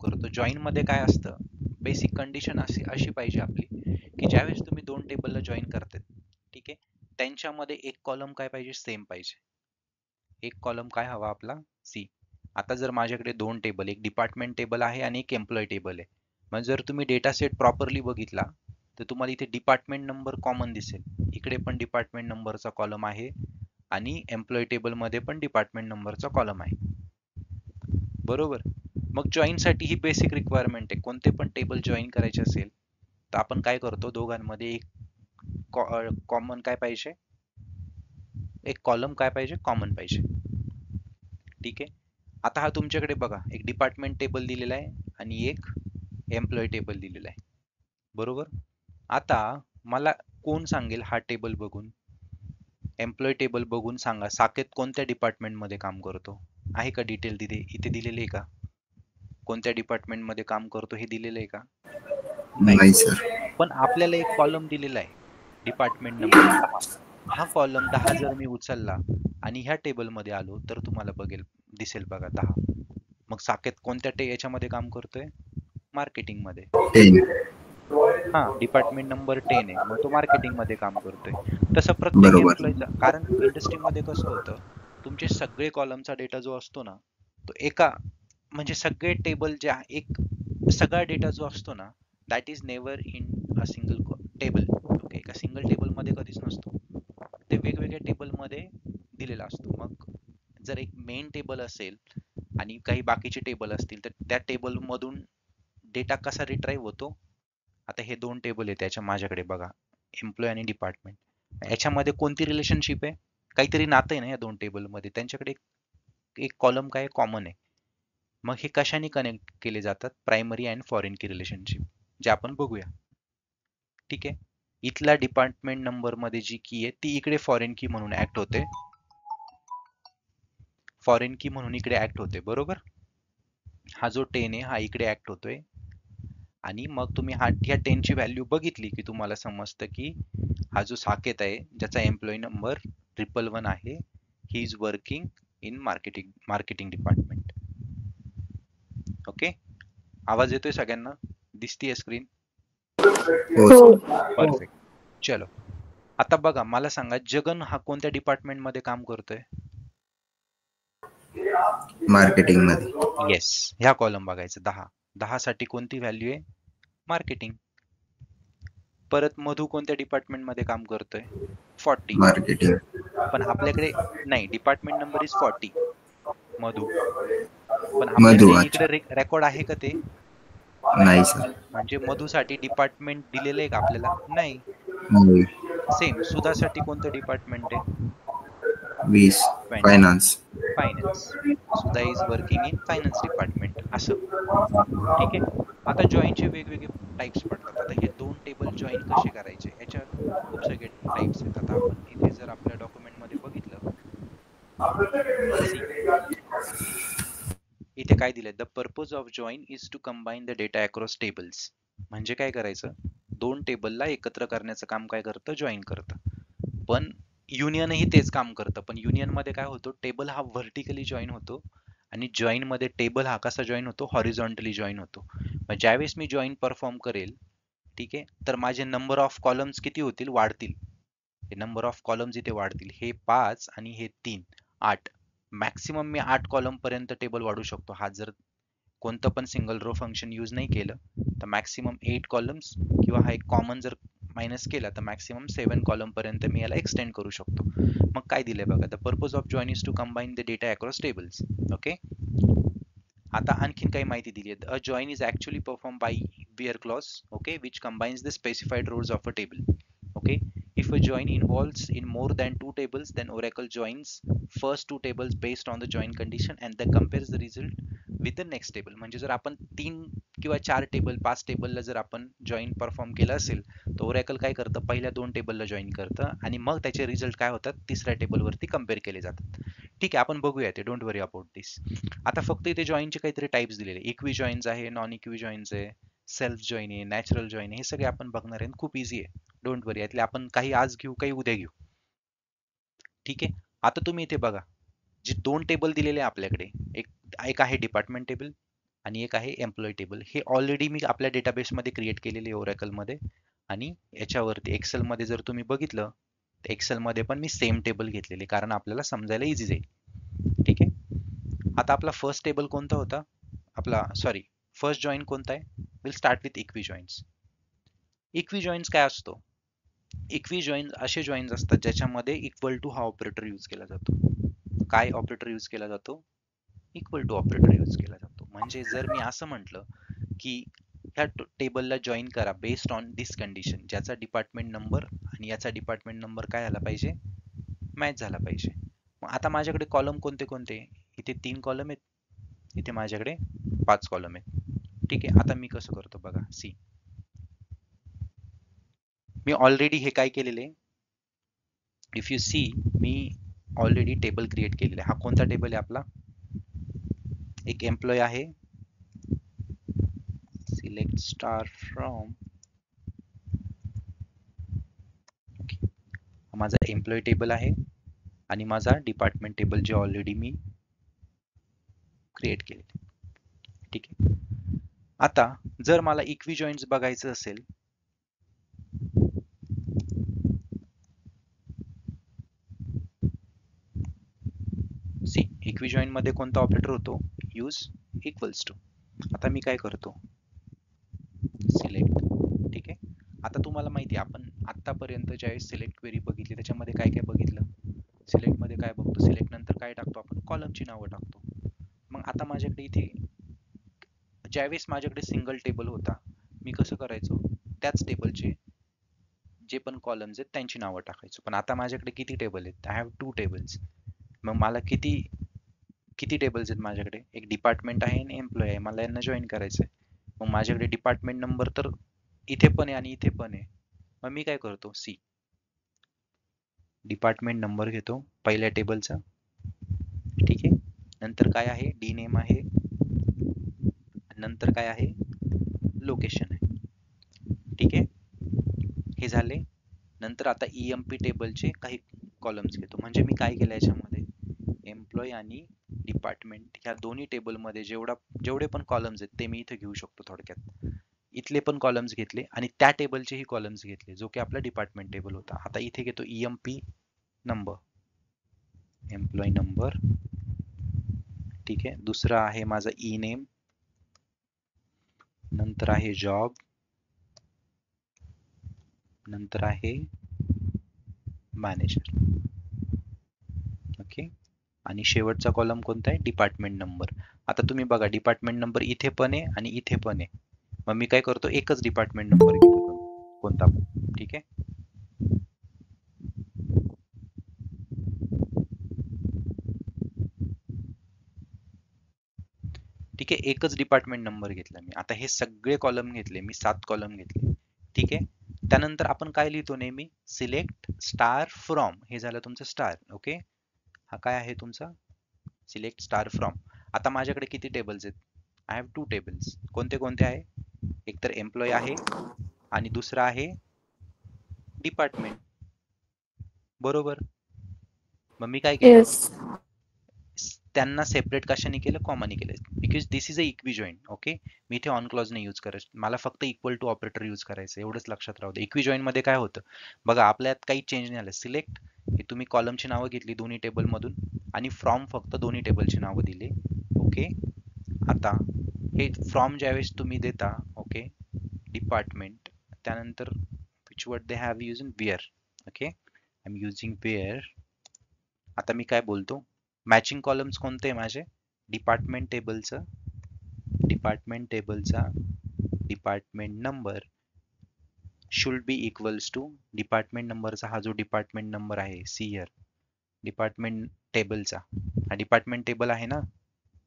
करतो. जॉईन मध्ये काय असतं, बेसिक कंडिशन अशी पाहिजे आपली की ज्यावेळेस तुम्ही दोन टेबलला जॉईन करतात, ठीक आहे, त्यांच्यामध्ये एक कॉलम काय पाहिजे, सेम पाहिजे. एक कॉलम काय हवा आपला, सी. आता जर माझ्याकडे दोन टेबल, एक डिपार्टमेंट टेबल आहे आणि एक एम्प्लॉय टेबल आहे, मग जर तुम्ही डेटा सेट प्रॉपरली बघितला तर तुम्हाला इथे डिपार्टमेंट नंबर कॉमन दिसेल, इकडे पण डिपार्टमेंट नंबरचा कॉलम आहे आणि एम्प्लॉय टेबल मध्ये पण डिपार्टमेंट नंबरचा कॉलम आहे, बरोबर. मग जॉईन साठी ही बेसिक रिक्वायरमेंट आहे. कोणते पण टेबल जॉईन करायचे असेल तर आपण काय करतो, दोघांमध्ये एक कॉमन काय पाहिजे, एक कॉलम काय पाहिजे, कॉमन पाहिजे, ठीक आहे. आता हा तुमच्याकडे बघा, एक डिपार्टमेंट टेबल दिलेला आहे आणि एक एम्प्लॉय टेबल दिलेला आहे, बरोबर. आता मला कोण सांगेल हा टेबल बघून, एम्प्लॉय टेबल बघून सांगा साकेत कोणत्या डिपार्टमेंट मध्ये काम करतो, आहे का डिटेल इथे दिलेले आहे का, कोणत्या डिपार्टमेंट मध्ये काम करतो हे दिलेलं आहे का, नाही. नाही सर. पण आपल्याला एक कॉलम दिलेला आहे, डिपार्टमेंट नंबर 10. हा कॉलम 10 जर मी उचलला आणि ह्या टेबल मध्ये आलो तर तुम्हाला दिसेल बघा 10. मग साकेत कोणत्या याच्यामध्ये काम करतोय, मार्केटिंग मध्ये. 10. हा, डिपार्टमेंट नंबर 10 आहे, मग तो मार्केटिंग मध्ये काम करतोय. तसं प्रत्येक बरोबर. एम्प्लॉयचा, कारण इंडस्ट्रीमध्ये कसं होतं, तुमचे सगळे कॉलमचा डेटा जो असतो ना, तो एका, म्हणजे सगळे टेबल जे एक, सगळा डेटा जो असतो ना, that is never in a single table. Okay, एका सिंगल टेबल मध्ये कधीच नसतो, ते वेगवेगळ्या टेबल मध्ये दिलेला असतो. मग जर एक मेन टेबल असेल आणि काही बाकीचे टेबल असतील तर त्या टेबल मधून डेटा कसा रिट्राईव्ह होतो. आता हे दोन टेबल आहे त्याच्या माझ्याकडे बघा, एम्प्लॉय आणि डिपार्टमेंट, याच्यामध्ये कोणती रिलेशनशिप आहे, काहीतरी नातं आहे ना या दोन टेबल मध्ये, त्यांच्याकडे एक कॉलम काय कॉमन आहे. मग हे कशाने कनेक्ट केले जातात, प्रायमरी अँड फॉरेन की रिलेशनशिप, जे आपण बघूया, ठीक आहे. इथला डिपार्टमेंट नंबर मध्ये जी की आहे ती इकडे फॉरेन की म्हणून ऍक्ट होते, फॉरेन की म्हणून इकडे ऍक्ट होते, बरोबर. हा जो 10 आहे हा इकडे ऍक्ट होतोय, आणि मग तुम्ही ह्या 10 ची व्हॅल्यू बघितली की तुम्हाला समजतं की हा जो साकेत आहे ज्याचा एम्प्लॉई नंबर 111 आहे, he is working in marketing department. Okay, आवाज येतोय सगळ्यांना, दिसतीये स्क्रीन, हो हो. सर. परफेक्ट. चलो, आता बघा मला सांगा, जगन हा कोणत्या डिपार्टमेंट मध्ये काम करतोय, मार्केटिंग मध्ये. येस. ह्या कॉलम बघायचं, 10. 10 साठी कोणती व्हॅल्यू आहे, मार्केटिंग. परत मधू कोणत्या डिपार्टमेंट मध्ये काम करतोय, 40. मार्केटिंग. पण आपल्याकडे नाही, डिपार्टमेंट नंबर इज 40 मधू, पण मधु. आपल्याकडे अच्छा. इकडे रेकॉर्ड आहे का ते, नाही सर. म्हणजे मधूसाठी डिपार्टमेंट दिलेलं आहे का आपल्याला, नाही. नाही. सेम सुधासाठी कोणतं डिपार्टमेंट आहे, 20. 20. Finance. Finance. Sudha is working in finance department, असं, ठीक आहे. आता जॉईनचे वेगवेगळे टाइप्स पडतात. आता हे दोन टेबल जॉईन कसे करायचे, याच्यात खूप सगळे टाइप्स आहेत. आता आपण इथे जर आपल्या डॉक्युमेंट मध्ये बघितलं, सी, इथे काय दिलंय, the purpose of join is to combine the data across tables. म्हणजे काय करायचं, दोन टेबलला एकत्र करण्याचं काम काय करतं, जॉईन करतं. पण युनियनही तेच काम करतं, पण युनियन मध्ये काय होतं, टेबल हा व्हर्टिकली जॉईन होतो आणि जॉईन मध्ये टेबल हा कसा जॉईन होतो, हॉरिझॉन्टली जॉईन होतो. मग ज्यावेळेस मी जॉईन परफॉर्म करेल, ठीक आहे, तर माझे नंबर ऑफ कॉलम्स किती होतील, वाढतील. हे नंबर ऑफ कॉलम्स इथे वाढतील, हे 5 आणि हे 3, 8. मॅक्सिमम मी 8 कॉलम पर्यंत टेबल वाढू शकतो. हा जर कोणतं पण सिंगल रो फंक्शन यूज नाही केलं तर मॅक्सिमम 8 कॉलम्स, किंवा हा एक कॉमन जर मायनस केला तर मॅक्सिमम 7 कॉलम पर्यंत मी याला एक्सटेंड करू शकतो. मग काय दिलंय बघा, the purpose of join is to combine the data across tables. Okay, आता आणखीन काही माहिती दिली आहे. A join is actually perform by where clause, okay, which combines the specified rows of a table. Okay, if a join involves in more than two tables, then Oracle joins first two tables based on the join condition and then compares the result with the next table. म्हणजे जर आपण 3 किंवा 4 table 5 टेबलला जर आपण join perform केलं असेल तर ओरॅकल काय करतं, पहिल्या 2 टेबलला जॉईन करतं आणि मग त्याचे रिझल्ट काय होतात, तिसऱ्या टेबलवरती कम्पेअर केले जातात. ठीक आहे, आपण बघूया ते, डोंट वरी अबाउट दिस. आता फक्त इथे जॉईनचे काहीतरी टाइप्स दिलेले, इक्वी जॉईन्स आहे, नॉन इक्वी जॉईन्स आहे, सेल्फ जॉईन आहे, नॅचरल जॉईन आहे, हे सगळे आपण बघणार आहे, खूप इझी आहे, डोंट वरी. यातले आपण काही आज घेऊ, काही उद्या घेऊ, ठीक आहे. आता तुम्ही इथे बघा, जे दोन टेबल दिलेले आहे आपल्याकडे, एक एक आहे डिपार्टमेंट टेबल आणि एक आहे एम्प्लॉई टेबल. हे ऑलरेडी मी आपल्या डेटाबेसमध्ये क्रिएट केलेले ओरॅकलमध्ये, आणि याच्यावरती एक्सेलमध्ये जर तुम्ही बघितलं तर एक्सेलमध्ये पण मी सेम टेबल घेतलेले, कारण आपल्याला समजायला इझी जाईल. ठीक आहे. आता आपला फर्स्ट टेबल कोणता होता? फर्स्ट जॉईन कोणता आहे? Will start with equi joins. Equi joins काय असतो? इक्वी जॉईन्स असे जॉईन्स असतात ज्याच्यामध्ये इक्वल टू हा ऑपरेटर यूज केला जातो. काय ऑपरेटर यूज केला जातो? इक्वल टू ऑपरेटर यूज केला जातो. म्हणजे जर मी असं म्हटलं की ह्या टेबलला जॉईन करा बेस्ड ऑन दिस कंडिशन, ज्याचा डिपार्टमेंट नंबर आणि याचा डिपार्टमेंट नंबर काय झाला पाहिजे? मॅच झाला पाहिजे. मग आता माझ्याकडे कॉलम कोणते कोणते? इथे 3 कॉलम आहेत, इथे माझ्याकडे 5 कॉलम आहेत. ठीक आहे. आता मी कसं करतो बघा. सी, मी ऑलरेडी हे काय केलेले, इफ यू सी, मी ऑलरेडी टेबल क्रिएट केलेला आहे. हा कोणता टेबल आहे आपला? एक एम्प्लॉय आहे, सिलेक्ट स्टार फ्रॉम, माझा एम्प्लॉय टेबल आहे आणि माझा डिपार्टमेंट टेबल जे ऑलरेडी मी क्रिएट केले. ठीक आहे. आता जर मला इक्वी जॉईन्ट्स बघायचं असेल, सी, इक्वी जॉईन मध्ये कोणता ऑपरेटर होतो? Use equals to. आता मी काय करतो? सिलेक्ट. ठीक आहे. आता तुम्हाला माहिती आहे, आपण आतापर्यंत ज्यावेळेस सिलेक्ट क्वेरी बघितली त्याच्यामध्ये काय काय बघितलं? सिलेक्ट मध्ये काय बघतो? सिलेक्ट नंतर काय टाकतो आपण? कॉलमची नावं टाकतो. मग आता माझ्याकडे इथे ज्यावेळेस माझ्याकडे सिंगल टेबल होता, मी कसं करायचो? त्याच टेबलचे जे पण कॉलम्स आहेत त्यांची नावं टाकायचो. पण आता माझ्याकडे किती टेबल आहेत? I have 2 tables. मग मला किती टेबल्स आहेत माझ्याकडे? एक डिपार्टमेंट आहे आणि एम्प्लॉय आहे. मला यांना जॉईन करायचं आहे. मग माझ्याकडे डिपार्टमेंट नंबर तर इथे पण आहे आणि इथे पण आहे. मग मी काय करतो? सी, डिपार्टमेंट नंबर घेतो पहिल्या टेबलचा. ठीक आहे. नंतर काय आहे? डी नेम आहे. नंतर काय आहे? लोकेशन आहे. ठीक आहे. हे झाले. नंतर आता EMP टेबलचे काही कॉलम्स घेतो. म्हणजे मी काय केलं याच्यामध्ये? एम्प्लॉय आणि डिपार्टमेंट ह्या दोन्ही टेबलमध्ये जेवढे पण कॉलम्स आहेत ते मी इथे घेऊ शकतो थोडक्यात. इथले पण कॉलम्स घेतले आणि त्या टेबलचेही कॉलम्स घेतले, जो की आपला डिपार्टमेंट टेबल होता. आता इथे घेतो EMP नंबर, एम्प्लॉय नंबर. ठीक आहे. दुसरा आहे माझा ई नेम, नंतर आहे जॉब, नंतर आहे मॅनेजर. ओके. आणि शेवटचा कॉलम कोणता आहे? Department number. आता तुम्ही बघा, डिपार्टमेंट नंबर इथे पण आहे आणि इथे पण आहे. मग मी काय करतो? एकच डिपार्टमेंट नंबर घेतो, कोणता पण. ठीक आहे. ठीक आहे. एकच डिपार्टमेंट नंबर घेतला मी. आता हे सगळे कॉलम घेतले मी, 7 कॉलम घेतले. ठीक आहे. त्यानंतर आपण काय लिहितो नेहमी? Select star from. हे झालं तुमचं स्टार. ओके. हा काय आहे तुमचा? Select star from. आता माझ्याकडे किती टेबल्स आहेत? I have 2 tables. कोणते कोणते आहे? एक तर एम्प्लॉय आहे आणि दुसरा आहे डिपार्टमेंट. बरोबर. मग मी काय केलं? Yes. त्यांना सेपरेट कशाने केलं? कॉमाने केलं. Because this is a equi join. Okay. मी इथे ऑन क्लॉज नाही यूज करत. मला फक्त इक्वल टू ऑपरेटर यूज करायचं, एवढंच लक्षात राहू दे. इक्वी जॉईन मध्ये काय होतं बघा, आपल्यात काही चेंज नाही आलं. सिलेक्ट हे तुम्ही कॉलमची नावं घेतली दोन्ही टेबल मधून, आणि फ्रॉम फक्त दोन्ही टेबलची नावं दिली. ओके. आता हे फ्रॉम ज्यावेळेस तुम्ही देता, ओके, डिपार्टमेंट, त्यानंतर which word they have used in where. okay, I'm using where. आता मी काय बोलतो? मॅचिंग कॉलम्स कोणते माझे? डिपार्टमेंट टेबलचा department number should be equals to department नंबरचा हा जो डिपार्टमेंट नंबर आहे, सी हियर, डिपार्टमेंट टेबलचा हा डिपार्टमेंट टेबल आहे ना,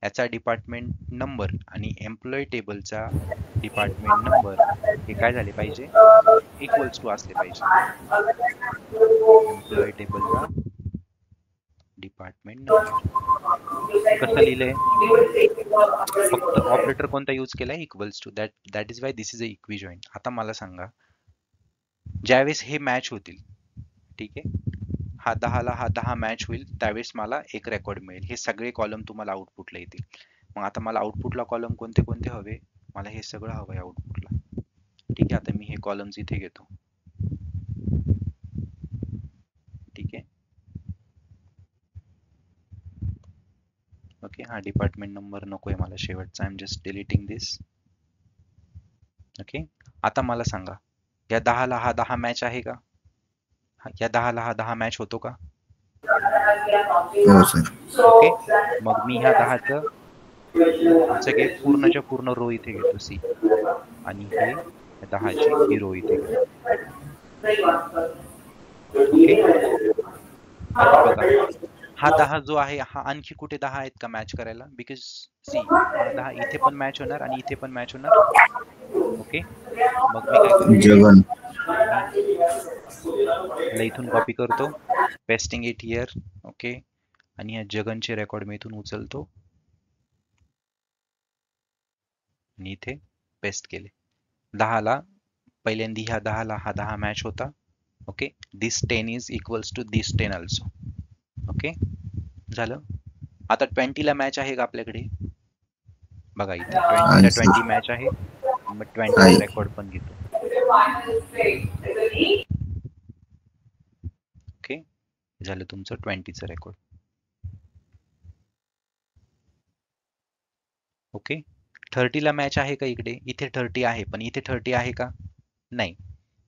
याचा डिपार्टमेंट नंबर आणि एम्प्लॉय टेबलचा डिपार्टमेंट नंबर हे काय झाले पाहिजे? इक्वल्स टू असले पाहिजे. एम्प्लॉय टेबलचा डिपार्टमेंट नंबर कसं लिहिलंय? फक्त ऑपरेटर कोणता यूज केलाय? Equals to. That is why this is a equi join. आता मला सांगा, ज्यावेळेस हे मॅच होतील, ठीक आहे, हा 10 ला हा 10 मॅच होईल, त्यावेळेस मला एक रेकॉर्ड मिळेल. हे सगळे कॉलम तुम्हाला आउटपुटला येतील. मग आता मला आउटपुटला कॉलम कोणते कोणते हवे, मला हे सगळं हवंय आउटपुटला. ठीक आहे, आता मी हे कॉलम्स इथे घेतो. ठीक आहे, ओके. हा डिपार्टमेंट नंबर नकोय मला शेवटचा, I am just deleting this. Okay, आता मला सांगा या 10 ला हा 10 मॅच आहे का? या 10 ला हा 10 मॅच होतो का? हो सर. ओके, मग मी ह्या 10चं सगळे पूर्णच्या पूर्ण रो इथे घेतो सी, आणि हे 10ची ही रो इथे घेतो. ओके, आता बघा हा 10 जो आहे हा आणखी कुठे 10 आहेत का मॅच करायला? बिकॉज सी हा 10 इथे पण मॅच होणार आणि इथे पण मॅच होणार. ओके, मग मी काय करतो, जगन. मी याला इथून कॉपी करतो, पेस्टिंग इट हिअर. ओके, आणि या जगनचे रेकॉर्ड मी इथून उचलतो आणि इथे पेस्ट केले. 10 ला पहिल्यांदा ह्या 10 ला हा 10 मॅच होता. Okay, this 10 is equals to this 10 also. Okay, झालं. आता 20 ला मॅच आहे का आपल्याकडे? बघा इथे 20 ला 20 मॅच आहे, मग 20 रेकॉर्ड पण घेतो. ओके, झालं तुमचं 20चं रेकॉर्ड. ओके, 30 ला मॅच आहे का इकडे? इथे 30 आहे, पण इथे 30 आहे का? नाही.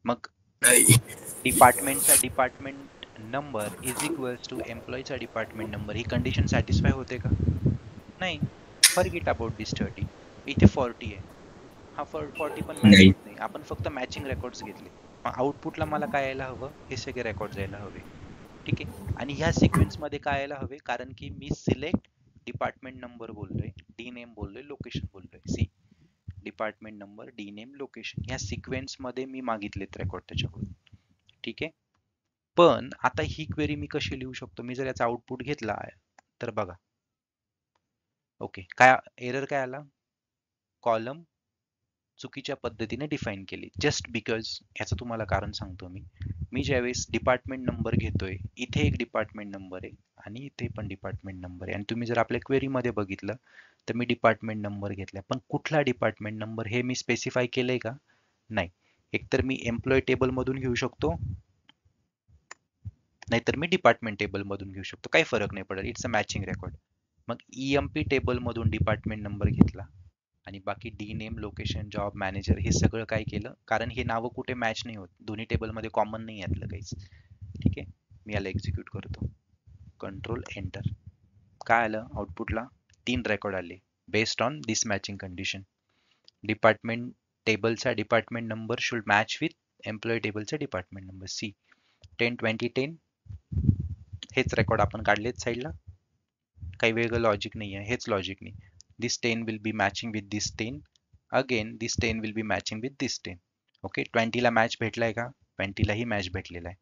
मग डिपार्टमेंटचा department number is equals to एम्प्लॉईचा डिपार्टमेंट नंबर, ही कंडिशन सॅटिस्फाय होते का? नाही. Forget about this 30. इथे 40 आहे, हा 40 पण मॅच नाही. होत नाही. आपण फक्त मॅचिंग रेकॉर्ड्स घेतले. आउटपुटला मला काय यायला हवं, हे सगळे रेकॉर्ड्स यायला हवे. ठीक आहे, आणि ह्या सिक्वेन्स मध्ये काय यायला हवे, कारण की मी सिलेक्ट डिपार्टमेंट नंबर बोललोय, डी नेम बोललोय, लोकेशन बोललोय. See department number, D name, location, ह्या सिक्वेन्स मध्ये मी मागितलेत रेकॉर्ड त्याच्याकडून. ठीक आहे, पण आता ही क्वेरी मी कशी लिहू शकतो? मी जर याचा आउटपुट घेतला तर बघा, ओके, काय एरर काय आला, कॉलम चुकीच्या पद्धतीने डिफाईन केली. जस्ट बिकॉज, याचं तुम्हाला कारण सांगतो मी ज्यावेळेस डिपार्टमेंट नंबर घेतोय, इथे एक डिपार्टमेंट नंबर आहे आणि इथे पण डिपार्टमेंट नंबर आहे, आणि तुम्ही जर आपल्या क्वेरी मध्ये बघितलं तर मी डिपार्टमेंट नंबर घेतलाय, पण कुठला डिपार्टमेंट नंबर हे मी स्पेसिफाय केलंय का? नाही. एकतर मी एम्प्लॉय टेबल मधून घेऊ शकतो, नाहीतर मी डिपार्टमेंट टेबल मधून घेऊ शकतो, काही फरक नाही पडेल, इट्स अ मॅचिंग रेकॉर्ड. मग ईएमपी टेबल मधून डिपार्टमेंट नंबर घेतला आणि बाकी D name, location, job, manager हे सगळं काय केलं, कारण हे नावं कुठे मॅच नाही होत, दोन्ही टेबलमध्ये कॉमन नाही यातलं काहीच. ठीक आहे, मी याला एक्झिक्यूट करतो, कंट्रोल एंटर. काय आलं आउटपुटला? 3 रेकॉर्ड आले based on this matching condition. Department टेबलचा department number should match with employee टेबलचा डिपार्टमेंट नंबर. सी 10 20 10, हेच रेकॉर्ड आपण काढलेत साईडला, काही वेगळं लॉजिक नाही आहे, हेच लॉजिक नाही. This 10 will be matching with this 10. Again, this 10 will be matching with this 10. Okay, 20 ला मॅच भेटलाय का? 20 लाही मॅच भेटलेला आहे.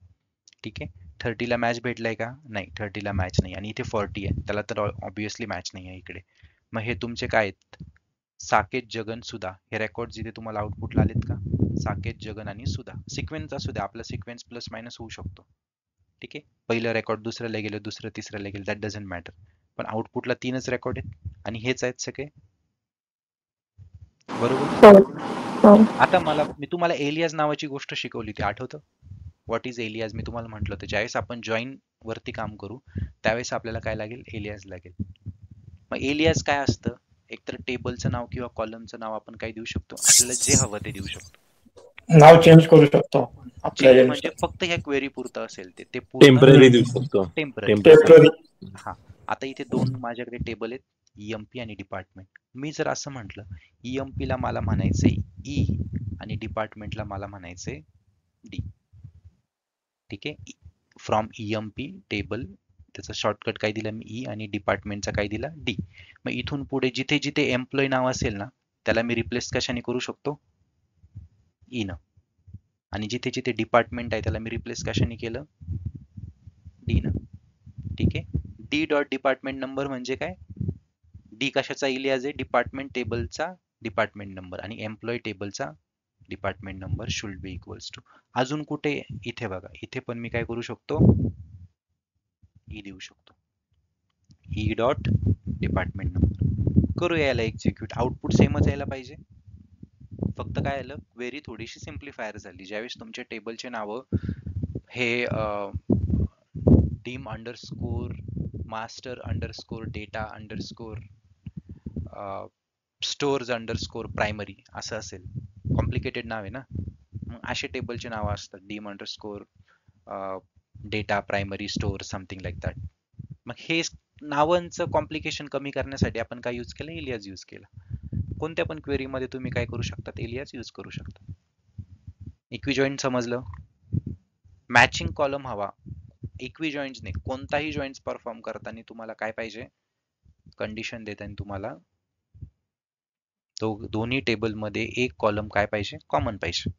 ठीक आहे, 30 ला मॅच भेटलाय का? नाही, 30 ला मॅच नाही, आणि इथे 40 आहे, त्याला तर ऑब्विसली मॅच नाही आहे इकडे. मग हे तुमचे काय आहेत? साकेत, जगन, सुधा, हे रेकॉर्ड जिथे तुम्हाला आउटपुटला आलेत का? साकेत, जगन आणि सुधा. सिक्वेन्स असू द्या, आपला सिक्वेन्स प्लस मायनस होऊ शकतो. ठीक आहे, पहिलं रेकॉर्ड दुसऱ्याला गेलं, दुसरं तिसऱ्याला गेलं, दॅट डझंट मॅटर, पण आउटपुटला 3च रेकॉर्ड आहेत आणि हेच आहेत सगळे, बरोबर. आता मी तुम्हाला एलियास नावाची गोष्ट शिकवली होती, आठवतं? What is alias? मी तुम्हाला म्हटलं होतं, ज्यावेळेस आपण जॉईन वरती काम करू त्यावेळेस आपल्याला काय लागेल? एलियास लागेल. मग एलियास काय असतं? एकतर टेबलचं नाव किंवा कॉलमचं नाव आपण काय देऊ शकतो, आपल्याला जे हवं ते देऊ शकतो. नाव चेंज करू शकतो आपल्या चेंज म्हणजे ह्याच्यानुसार. फक्त ह्या क्वेरी पुरतं असेल ते पूर्ण टेम्पररी देऊ शकतो. टेम्पररी. टेम्पररी. हा, आता इथे दोन माझ्याकडे टेबल आहेत, ईएमपी आणि डिपार्टमेंट. मी जर असं म्हटलं, ईएमपी ला मला म्हणायचंय ई आणि डिपार्टमेंटला मला म्हणायचंय डी. ठीक आहे, फ्रॉम ईएमपी टेबल, त्याचा शॉर्टकट काय दिला मी? ई, आणि डिपार्टमेंटचा काय दिला? डी. मग इथून पुढे जिथे जिथे एम्प्लॉय नाव असेल ना, त्याला मी रिप्लेस कशाने करू शकतो? ई न. आणि जिथे जिथे डिपार्टमेंट आहे त्याला मी रिप्लेस कशाने केलं? डी न. ठीक आहे, डी डॉट डिपार्टमेंट नंबर म्हणजे काय? डी कशाचा इलियास आहे? डिपार्टमेंट टेबलचा डिपार्टमेंट नंबर, आणि एम्प्लॉय टेबलचा department number should be equals to. अजून कुठे? इथे बघा, इथे पण मी काय करू शकतो? ई देऊ शकतो, ई डॉट डिपार्टमेंट नंबर. करूया याला एक्झिक्यूट. आउटपुट सेमच यायला पाहिजे. फक्त काय आलं, क्वेरी थोडीशी सिम्प्लिफायर झाली. ज्यावेळेस तुमच्या टेबलचे नावं हे dim_, master_, data_, stores_, primary असं असेल. कॉम्प्लिकेटेड नाव आहे ना, मग असे टेबलचे नावं असतात. dim_, data, primary, store, something like that. मग हे नावांचं कॉम्प्लिकेशन कमी करण्यासाठी आपण काय यूज केलं, एलियास यूज केला. कोणत्या पण क्वेरी मध्ये तुम्ही काय करू शकता, एलियास यूज करू शकता. इक्विजॉईंट समजलं. मॅचिंग कॉलम हवा. इक्विजॉईंट्सने कोणताही जॉईंट्स परफॉर्म करताना तुम्हाला काय पाहिजे, कंडिशन देताना तुम्हाला दोन्ही टेबल मध्ये एक कॉलम काय पाहिजे, कॉमन पाहिजे.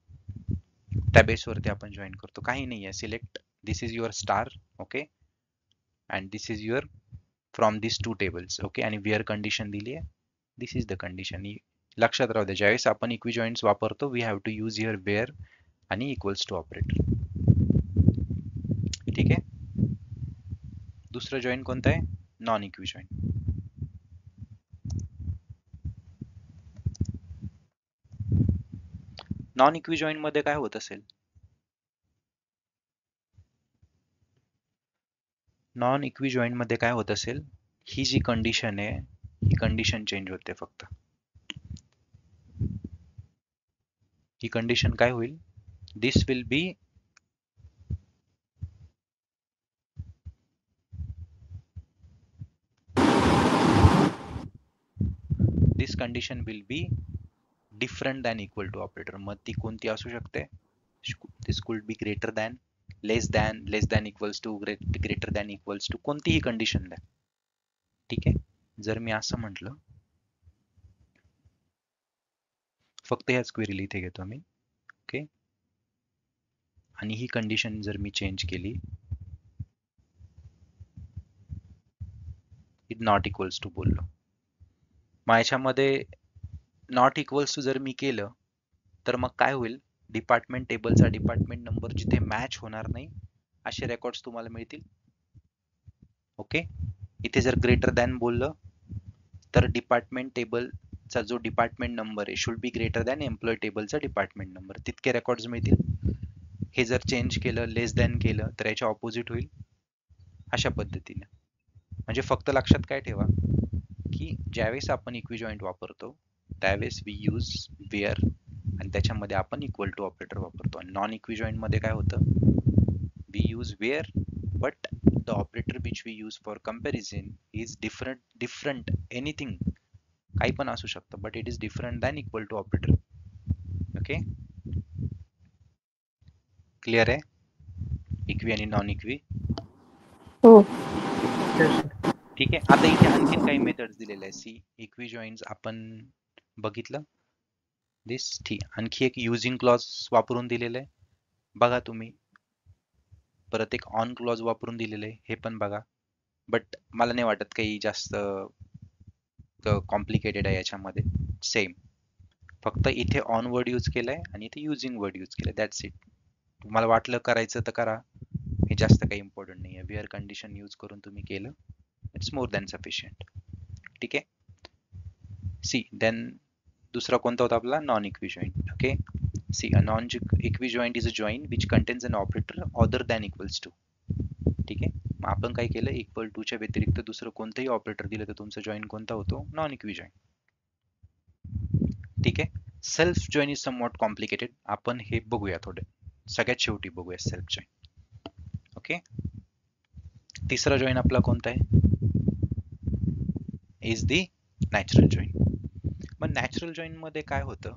त्या बेसवरती आपण जॉईन करतो. काही नाही आहे. Select this is your star, okay, and this is your from this two tables, okay. आणि वेअर कंडिशन दिली आहे, दिस इज द कंडिशन. लक्षात राहू द्या, ज्यावेळेस आपण इक्विजॉईंट्स वापरतो, we have to use here where आणि इक्वल्स टू ऑपरेटर. ठीक आहे. दुसरं जॉईन कोणतं आहे, नॉन इक्विजॉईंट. नॉन इक्विजॉईंट मध्ये काय होत असेल, नॉन इक्विजॉईंट मध्ये काय होत असेल, ही जी कंडिशन आहे, ही कंडिशन चेंज होते फक्त. ही कंडिशन काय होईल, this will be this condition will be different than equal to operator. मग ती कोणती असू शकते, this could be greater than, less than equals to, greater than equals to, कोणतीही कंडिशन द्या. ठीक आहे. जर मी असं म्हटलं, फक्त ह्याच क्वेरीला इथे घेतो मी, ओके, आणि ही कंडिशन जर मी चेंज केली, इट नॉट इक्वल्स टू बोललो, मग याच्यामध्ये नॉट इक्वल्स टू जर मी केलं, तर मग काय होईल, डिपार्टमेंट टेबलचा डिपार्टमेंट नंबर जिथे मॅच होणार नाही असे रेकॉर्ड्स तुम्हाला मिळतील. ओके. इथे जर ग्रेटर दॅन बोललं, तर डिपार्टमेंट टेबलचा जो डिपार्टमेंट नंबर आहे should be greater than employ टेबलचा डिपार्टमेंट नंबर, तितके रेकॉर्ड्स मिळतील. हे जर चेंज केलं, लेस दॅन केलं, तर याच्या ऑपोजिट होईल. अशा पद्धतीने. म्हणजे फक्त लक्षात काय ठेवा, की ज्यावेळेस आपण इक्विजॉईंट वापरतो त्यावेळेस वी यूज वेअर, आणि त्याच्यामध्ये आपण इक्वल टू ऑपरेटर वापरतो. आणि नॉन इक्विजॉईंट मध्ये काय होतं, we use where, but the operator which we use for comparison is different anything, काही पण असू शकतं, but it is different than equal to operator. Okay, clear आहे इक्वी आणि नॉन इक्वी. हो. ठीक आहे. आता इथे आणखीन काही मेथड्स दिलेले आहे. सी इक्वी जॉईन्स आपण बघितलं, दिस. ठीक, आणखी एक युजिंग क्लॉज वापरून दिलेलं आहे, बघा तुम्ही. परत एक ऑन क्लॉज वापरून दिलेलं आहे, हे पण बघा. बट मला नाही वाटत काही जास्त कॉम्प्लिकेटेड आहे याच्यामध्ये. सेम, फक्त इथे ऑन वर्ड यूज केलाय आणि इथे युजिंग वर्ड यूज केलंय, दॅट्स इट. तुम्हाला वाटलं करायचं तर करा, हे जास्त काही इम्पॉर्टंट नाही आहे. वेअर कंडिशन यूज करून तुम्ही केलं, इट्स मोर दॅन सफिशियंट. ठीक आहे. सी देन दुसरा कोणता होता आपला, non equijoin. Okay, see a non equijoin is a join which contains an operator other than equals to. ठीक आहे. मग आपण काय केलं, इक्वल टू च्या व्यतिरिक्त दुसरं कोणतंही ऑपरेटर दिलं तर तुमचा जॉईन कोणता होतो, नॉन इक्विजॉईंट. ठीक आहे. Self join is somewhat complicated, आपण हे बघूया थोडे, सगळ्यात शेवटी बघूया सेल्फ जॉईन. ओके. तिसरा जॉईन आपला कोणता आहे, इज दी नॅचरल जॉईन. मग नॅचरल जॉईन मध्ये काय होतं,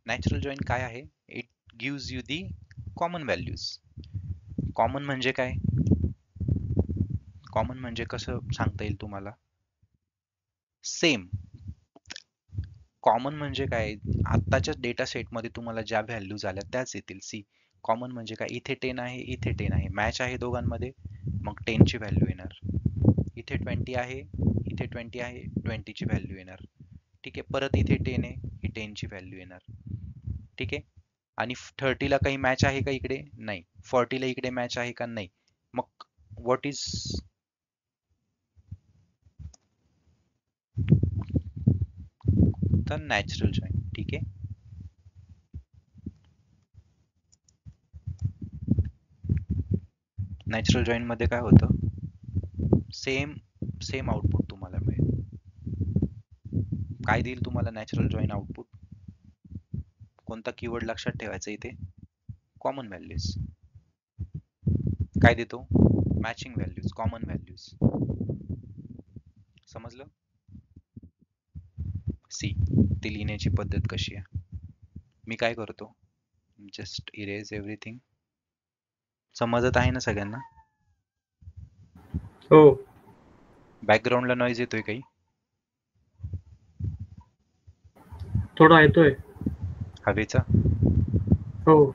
नॅचरल जॉईन काय आहे, it gives you the common values. Common म्हणजे काय, कॉमन म्हणजे कसं सांगता येईल तुम्हाला, सेम. कॉमन म्हणजे काय, आत्ताच्या डेटा सेटमध्ये तुम्हाला ज्या व्हॅल्यूज आल्या त्याच येतील. सी कॉमन म्हणजे काय, इथे 10 आहे, इथे 10 आहे, मॅच आहे दोघांमध्ये, मग 10 ची व्हॅल्यू येणार. इथे 20 आहे, इथे 20 आहे, 20 ची व्हॅल्यू येणार. ठीक आहे. परत इथे 10 आहे, ही 10 ची व्हॅल्यू येणार. ठीक आहे. आणि 30 ला काही मॅच आहे का इकडे, नाही. 40 ला इकडे मॅच आहे का, नाही. मग व्हॉट इज होता नॅचरल जॉईन. ठीक आहे. नॅचरल जॉईन मध्ये काय होतं, सेम आउटपुट तुम्हाला मिळेल. काय देईल तुम्हाला नॅचरल जॉईन आउटपुट? कोणता कीवर्ड लक्षात ठेवायचा इथे? Common values. काय देतो? Matching values, common values. समजलं? सी, ती लिहिण्याची पद्धत कशी आहे? मी काय करतो, जस्ट इरेज एव्हरीथिंग. समजत आहे ना सगळ्यांना? हो. बॅकग्राऊंडला नॉईज येतोय काही? थोडा येतोय. हवेचा? हो.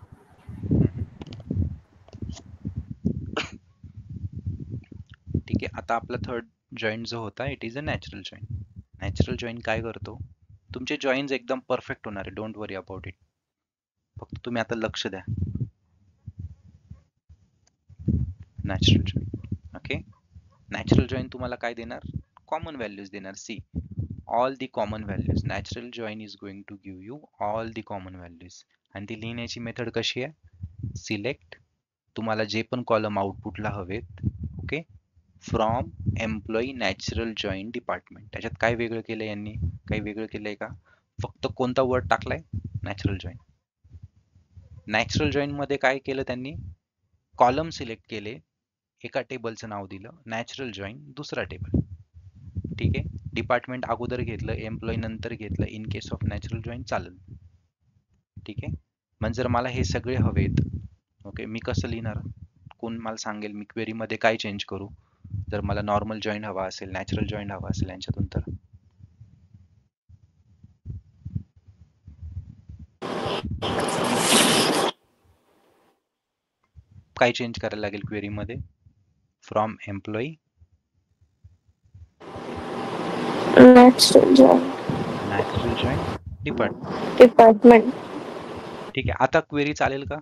ठीक आहे. आता आपला थर्ड जॉईंट जो होता, it is a natural joint. Natural joint काय करतो, तुमचे जॉईंट्स एकदम परफेक्ट होणार आहे. Don't worry about it. फक्त तुम्ही आता लक्ष द्या. Natural joint. Okay. Natural joint तुम्हाला काय देणार? कॉमन व्हॅल्यूज देणार. See, all the common values. Natural join is going to give you all the common values. आणि ती लिहिण्याची मेथड कशी आहे? सिलेक्ट, तुम्हाला जे पण कॉलम आउटपुटला हवेत, okay, from employee natural join department. त्याच्यात काय वेगळं केलंय यांनी? काही वेगळं केलंय का? फक्त कोणता वर्ड टाकलाय? Natural join. नॅचरल जॉईन मध्ये काय केलं त्यांनी? कॉलम सिलेक्ट केले, एका टेबलचं नाव दिलं, नॅचरल जॉईन दुसरा टेबल. ठीक आहे. डिपार्टमेंट अगोदर घेतलं, एम्प्लॉई नंतर घेतलं, in case of natural join चालेल. ठीक आहे. म्हणजे जर मला हे सगळे हवेत, ओके, मी कसं लिहिणार? कोण मला सांगेल मी क्वेरी मध्ये काय चेंज करू जर मला नॉर्मल जॉईन हवा असेल, नॅचरल जॉईन हवा असेल यांच्यातून? तर काय चेंज करायला लागेल क्वेरी मध्ये? From employee natural join department. Department. ठीक आहे. आता क्वेरी चालेल का?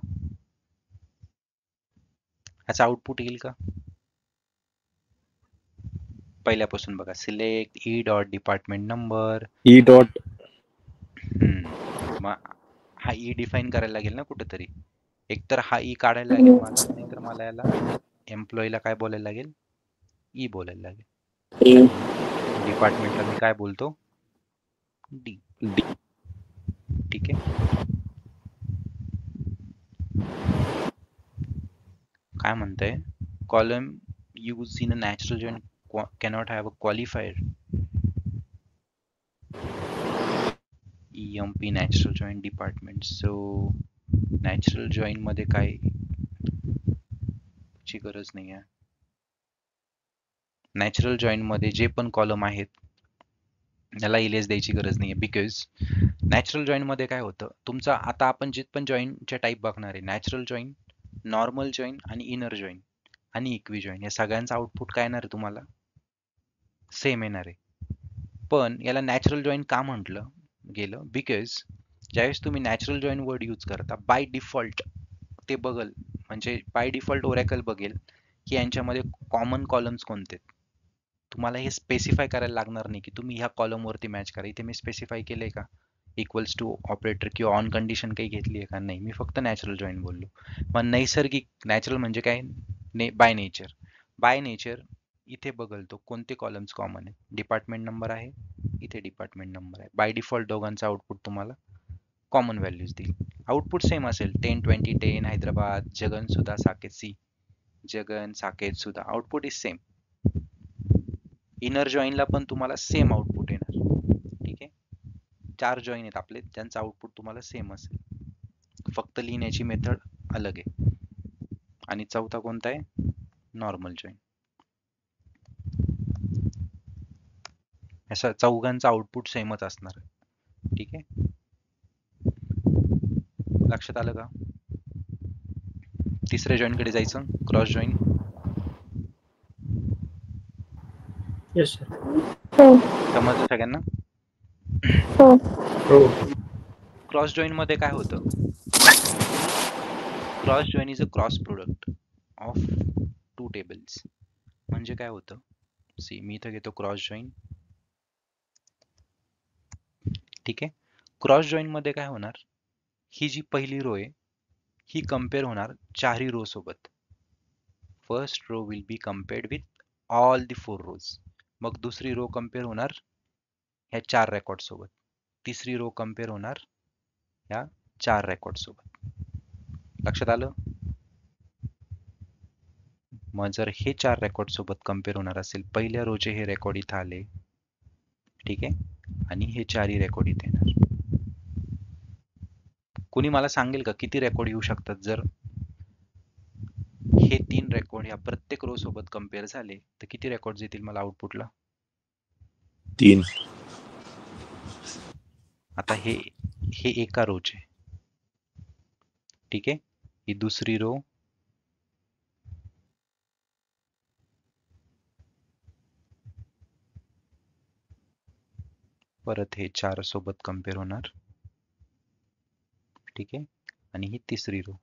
याचा आउटपुट येईल का? पहिल्यापासून बघा, select E dot department number. E dot. मग हा ई डिफाईन करायला लागेल ना कुठेतरी. एकतर हा ई काढायला लागेल मला, नाहीतर मला याला एम्प्लॉईला काय बोलायला लागेल? ई बोलायला लागेल. डिपार्टमेंटला मी काय बोलतो? डी. ठीक आहे. काय म्हणतंय? Column use in a natural join cannot have a qualifier. EMP natural join department. So natural join मध्ये काय ची गरज नाही आहे. नॅचरल जॉईन मध्ये जे पण कॉलम आहेत याला इलेज द्यायची गरज नाही आहे. बिकॉज नॅचरल जॉईन मध्ये काय होतं, तुमचा आता आपण जे पण जॉईनचे टाईप बघणार आहे, नॅचरल जॉईन, नॉर्मल जॉईन आणि इनर जॉईन आणि इक्वी जॉईन, या सगळ्यांचा आउटपुट काय येणार आहे तुम्हाला? सेम येणार आहे. पण याला नॅचरल जॉईन का म्हटलं गेलं? बिकॉज ज्यावेळेस तुम्ही नॅचरल जॉईन वर्ड यूज करता, बाय डिफॉल्ट ते बघल, म्हणजे बाय डिफॉल्ट ओरॅकल बघेल की यांच्यामध्ये कॉमन कॉलम्स कोणते. तुम्हाला हे स्पेसिफाय करायला लागणार नाही की तुम्ही ह्या कॉलम वरती मॅच करा. इथे मी स्पेसिफाय केलंय का इक्वल्स टू ऑपरेटर किंवा ऑन कंडिशन काही घेतली आहे का? नाही, मी फक्त नॅचरल जॉईन बोललो. पण नैसर्गिक नॅचरल म्हणजे काय? By nature. बाय नेचर इथे बघतो कोणते कॉलम्स कॉमन आहेत. डिपार्टमेंट नंबर आहे, इथे डिपार्टमेंट नंबर आहे. बाय डिफॉल्ट दोघांचा आउटपुट तुम्हाला कॉमन व्हॅल्यूज देईल. आउटपुट सेम असेल, 10 20 10 Hyderabad, Jagan Sudha Saket. See, Jagan Saket Sudha, output is same. Inner जॉईनला पण तुम्हाला सेम आउटपुट येणार. ठीक आहे. 4 जॉईन आहेत आपले, ज्यांचा आउटपुट तुम्हाला सेम असेल, फक्त लिहिण्याची मेथड अलग आहे. आणि चौथा कोणता आहे? Normal join. अशा चौघांचा आउटपुट सेमच असणार. ठीक आहे. लक्षात आलं का? तिसऱ्या जॉईन कडे जायचं, क्रॉस जॉईन. Yes sir. समजलं सगळ्यांना? हो. क्रॉस जॉईन मध्ये काय होतं? Cross join is a cross product of two tables. म्हणजे काय होतं? सी, मी इथं घेतो क्रॉस जॉईन. ठीक आहे. क्रॉस जॉईन मध्ये काय होणार, ही जी पहिली रो आहे ही कम्पेअर होणार चारही रो सोबत. First row will be compared with all the 4 rows. मग दुसरी रो कम्पेअर होणार ह्या 4 रेकॉर्ड सोबत. तिसरी रो कम्पेअर होणार ह्या 4 रेकॉर्ड सोबत. लक्षात आलं? मग जर हे 4 रेकॉर्ड सोबत कम्पेअर होणार असेल, पहिल्या रोचे हे रेकॉर्ड इथं आले, ठीक आहे, आणि हे 4ही रेकॉर्ड इथे येणार. कोणी मला सांगेल का किती रेकॉर्ड येऊ शकतात जर हे 3 रेकॉर्ड ह्या प्रत्येक रो सोबत कम्पेअर झाले तर किती रेकॉर्ड येतील मला आउटपुटला? 3. आता हे एका रोचे, ठीक आहे, ही दुसरी रो, परत हे 4 सोबत कम्पेअर होणार, ठीक आहे, आणि ही तिसरी रो.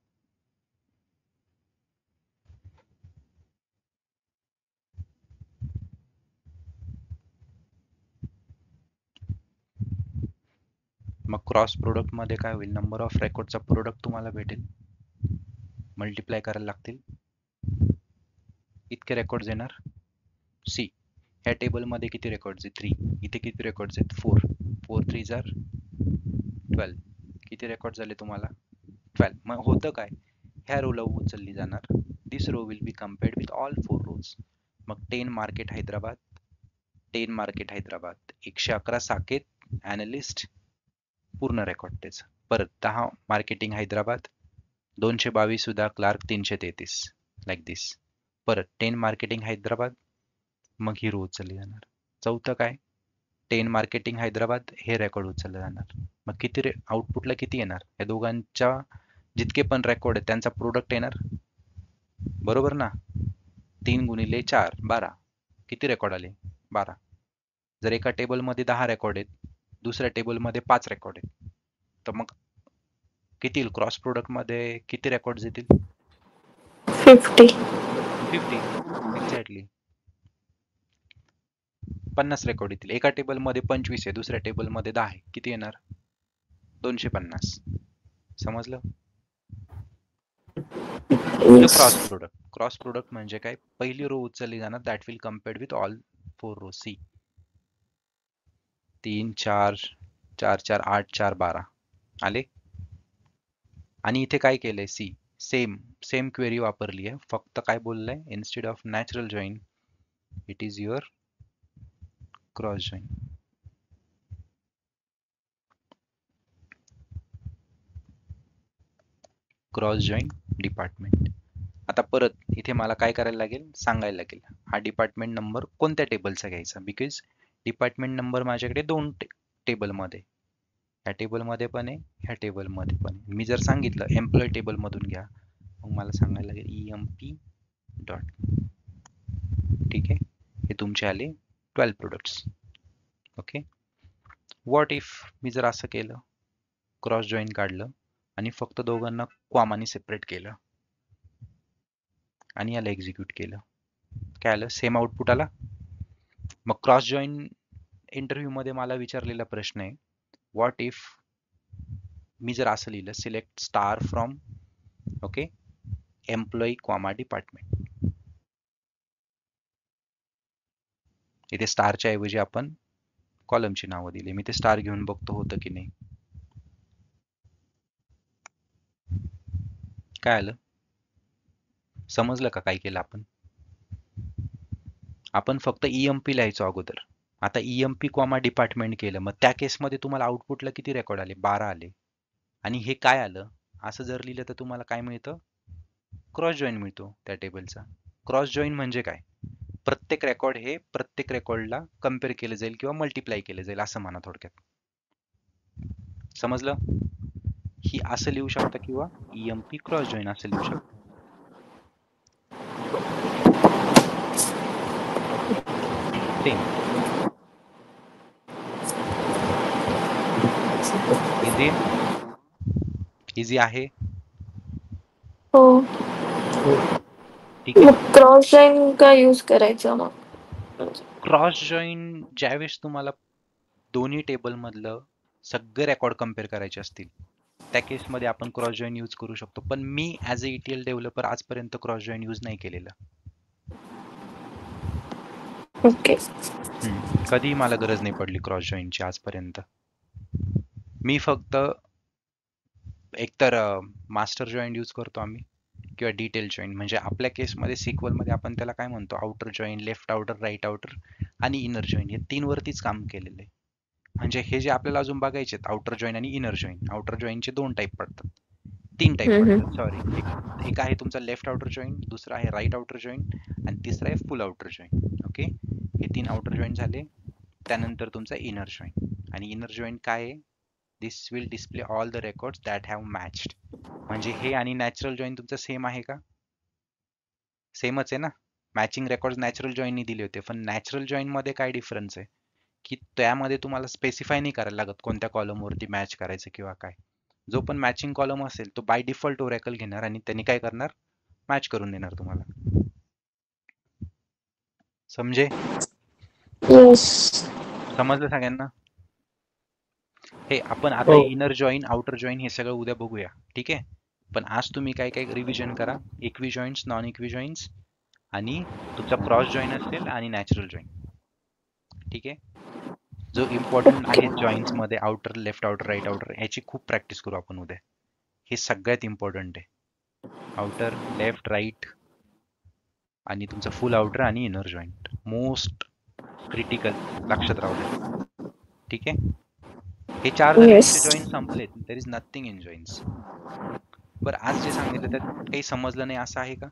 मग क्रॉस प्रोडक्ट मध्ये काय होईल, नंबर ऑफ रेकॉर्डचा प्रोडक्ट तुम्हाला भेटेल, मल्टिप्लाय करायला लागतील, इतके रेकॉर्ड्स येणार. सी ह्या टेबल मध्ये किती रेकॉर्ड्स आहेत? 3. इथे किती रेकॉर्ड्स आहेत? 4. 4 3 आर 12. किती रेकॉर्ड झाले तुम्हाला? 12. मग होतं काय, ह्या रोला उचलली जाणार, this row will be compared with all 4 rows. मग 10 market Hyderabad, 10 market Hyderabad, 111 Saket analyst, पूर्ण रेकॉर्ड त्याचं. परत 10 मार्केटिंग हैदराबाद, 222 सुद्धा क्लार्क, 333, लाईक दिस. परत 10 मार्केटिंग हैदराबाद, मग ही रो उचलली जाणार. चौथं काय, 10 मार्केटिंग हैदराबाद, हे रेकॉर्ड उचललं जाणार. मग किती आउटपुटला किती येणार, या दोघांच्या जितके पण रेकॉर्ड आहेत त्यांचा प्रोडक्ट येणार, बरोबर ना? 3 गुणिले 4 12. किती रेकॉर्ड आले? 12. जर एका टेबलमध्ये 10 रेकॉर्ड आहेत, दुसऱ्या टेबलमध्ये 5 रेकॉर्ड आहेत, तर मग किती येईल क्रॉस प्रोडक्ट मध्ये, किती रेकॉर्ड्स येतील? 50. 50 एक्झॅक्टली. 50 रेकॉर्ड येतील. एका टेबल मध्ये 25 आहे, दुसऱ्या टेबल मध्ये 10 आहे, किती येणार? 250. समजलं? Yes. क्रॉस प्रोडक्ट म्हणजे काय, पहिली रो उचलली जाणार, that will compared with all 4 row. See 3 4 4 4 8 4 12 आले. आणि इथे काय केलंय, सी सेम क्वेरी वापरली आहे, फक्त काय बोललंय, instead of natural join it is your cross join. Cross join department. आता परत इथे मला काय करायला लागेल, सांगायला लागेल हा डिपार्टमेंट नंबर कोणत्या टेबलचा घ्यायचा, बिकॉज डिपार्टमेंट नंबर माझ्याकडे 2 टेबलमध्ये, ह्या टेबलमध्ये पण आहे, ह्या टेबलमध्ये पण आहे. मी जर सांगितलं एम्प्लॉय टेबल मधून घ्या, मग मला सांगायला लागेल EMP डॉट, ठीक आहे, हे तुमचे आले 12 प्रोडक्ट्स. ओके. व्हॉट इफ मी जर असं केलं, क्रॉस जॉईन काढलं आणि फक्त दोघांना क्वामाने सेपरेट केलं आणि याला एक्झिक्यूट केलं, काय आलं, सेम आउटपुट आला. मग क्रॉस जॉईन इंटरव्ह्यू मध्ये मला विचारलेला प्रश्न आहे, व्हॉट इफ मी जर असं लिहिलं, select star from, okay, employee comma department. इथे स्टारच्या ऐवजी आपण कॉलमची नावं दिली, मी ते स्टार घेऊन बघतो होतं की नाही. काय आलं, समजलं का काय केलं आपण फक्त EMP लिहायचो अगोदर, आता EMP क्वामा डिपार्टमेंट केलं. मग त्या केसमध्ये तुम्हाला आउटपुटला किती रेकॉर्ड आले? 12 आले. आणि हे काय आलं, असं जर लिहिलं तर तुम्हाला काय मिळतं, क्रॉस जॉईन मिळतो त्या टेबलचा. क्रॉस जॉईन म्हणजे काय, प्रत्येक रेकॉर्ड हे प्रत्येक रेकॉर्डला कम्पेअर केलं जाईल किंवा मल्टिप्लाय केलं जाईल असं म्हणा थोडक्यात. समजलं? ही असं लिहू शकता किंवा EMP क्रॉस जॉईन असं लिहू शकता. सेम. इझी आहे. हो. ठीक आहे. मग क्रॉस जॉईन का यूज करायचं मग? क्रॉस जॉईन ज्यावेळेस तुम्हाला दोन्ही टेबल मधलं सगळे रेकॉर्ड कम्पेअर करायचे असतील, त्या केसमध्ये आपण क्रॉस जॉईन यूज करू शकतो. पण मी ॲज अ ETL डेव्हलपर आजपर्यंत क्रॉस जॉईन यूज नाही केलेलं. ओके. कधीही मला गरज नाही पडली क्रॉस जॉईनची आजपर्यंत. मी फक्त एकतर मास्टर जॉईन यूज करतो आम्ही किंवा डिटेल जॉईन. म्हणजे आपल्या केसमध्ये SQL मध्ये आपण त्याला काय म्हणतो, outer join, left outer, right outer आणि इनर जॉईन, हे 3 वरतीच काम केलेलं आहे. म्हणजे हे जे आपल्याला अजून बघायचे आहेत, आउटर जॉईन आणि इनर जॉईन. आउटर जॉईनचे 2 टाईप पडतात, 3 टाईप पडतात सॉरी. एक आहे तुमचा लेफ्ट आउटर जॉईन, दुसरा आहे राईट आउटर जॉईन आणि तिसरा आहे फुल आउटर जॉईन. ओके, हे 3 आउटर जॉईन झाले. त्यानंतर तुमचा इनर जॉईन. आणि इनर जॉईन काय आहे, this will display all the records that have matched. म्हणजे हे आणि नॅचरल जॉईन तुमचं सेम आहे का? सेमच आहे ना. मॅचिंग रेकॉर्ड्स नॅचरल जॉईननी दिले होते. पण नॅचरल जॉईन मध्ये काय डिफरन्स आहे की त्यामध्ये तुम्हाला स्पेसिफाय नाही करायला लागत कोणत्या कॉलमवरती मॅच करायचं किंवा काय. जो पण मॅचिंग कॉलम असेल तो बाय डिफॉल्ट ओरॅकल घेणार आणि त्यांनी काय करणार, मॅच करून देणार तुम्हाला. समजे? येस. समजलं सगळ्यांना? हे आपण आता इनर जॉईन, आउटर जॉईन हे सगळं उद्या बघूया, ठीक आहे. पण आज तुम्ही काय काय रिव्हिजन करा, equi joins, non equi joins आणि तुमचा क्रॉस जॉईन असेल आणि नॅचरल जॉईन, ठीक आहे. जो इम्पॉर्टंट आहे जॉईन्स मध्ये, outer, left outer, right outer, याची खूप प्रॅक्टिस करू आपण उद्या. हे सगळ्यात इम्पॉर्टंट आहे. आउटर, लेफ्ट, राईट आणि तुमचं फुल आउटर आणि इनर जॉईंट मोस्ट क्रिटिकल, लक्षात राहू द्या, ठीक आहे. हे 4 जॉईन संपलेत. There is nothing in joins. बरं, आज जे सांगितलं त्यात काही समजलं नाही असं आहे का?